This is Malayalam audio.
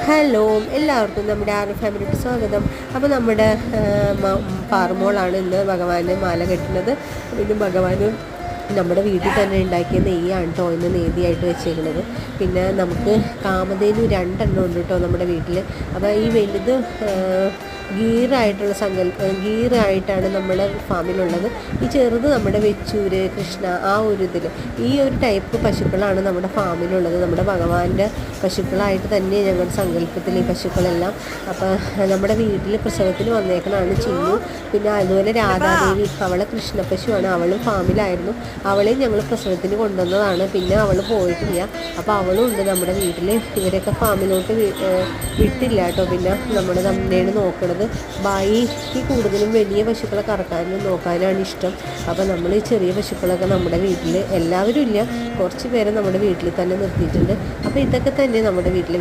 ഹലോ, എല്ലാവർക്കും നമ്മുടെ ആറ് ഫാമിലിക്ക് സ്വാഗതം. അപ്പോൾ നമ്മുടെ പാറുമോളാണ് ഇന്ന് ഭഗവാന് മാല കെട്ടുന്നത്. പിന്നെ ഭഗവാന് നമ്മുടെ വീട്ടിൽ തന്നെ ഉണ്ടാക്കിയ നെയ്യാണ് കേട്ടോ ഇന്ന് നേതിയായിട്ട് വെച്ചേക്കുന്നത്. പിന്നെ നമുക്ക് കാമധേനു 2 ഉണ്ട് കേട്ടോ നമ്മുടെ വീട്ടിൽ. അപ്പോൾ ഈ വലുത് ഗീറായിട്ടാണ് നമ്മുടെ ഫാമിലുള്ളത്. ഈ ചെറുത് നമ്മുടെ വെച്ചൂര്, കൃഷ്ണ, ആ ഒരു ഇതിൽ ഈ ഒരു ടൈപ്പ് പശുക്കളാണ് നമ്മുടെ ഫാമിലുള്ളത്. നമ്മുടെ ഭഗവാന്റെ പശുക്കളായിട്ട് തന്നെ ഞങ്ങളുടെ സങ്കല്പത്തിൽ ഈ പശുക്കളെല്ലാം. അപ്പോൾ നമ്മുടെ വീട്ടിൽ പ്രസവത്തിന് വന്നേക്കണതാണ് ചിന്നു. പിന്നെ അതുപോലെ രാധാദേവി, അവളെ കൃഷ്ണ പശുവാണ്. അവളും ഫാമിലായിരുന്നു. അവളെയും ഞങ്ങൾ പ്രസവത്തിന് കൊണ്ടുവന്നതാണ്. പിന്നെ അവൾ പോയിട്ടില്ല. അപ്പോൾ അവളും ഉണ്ട് നമ്മുടെ വീട്ടിൽ. ഇവരൊക്കെ ഫാമിലോട്ട് വിട്ടില്ല കേട്ടോ. പിന്നെ നമ്മുടെ തന്നെയാണ് നോക്കണത്. ബായിക്ക് കൂടുതലും വലിയ പശുക്കളെ കറക്കാനും നോക്കാനാണ് ഇഷ്ടം. അപ്പോൾ നമ്മൾ ഈ ചെറിയ പശുക്കളൊക്കെ നമ്മുടെ വീട്ടിൽ, എല്ലാവരും ഇല്ല, കുറച്ച് പേരെ നമ്മുടെ വീട്ടിൽ തന്നെ നിർത്തിയിട്ടുണ്ട്. അപ്പോൾ ഇതൊക്കെ തന്നെ നമ്മുടെ വീട്ടിൽ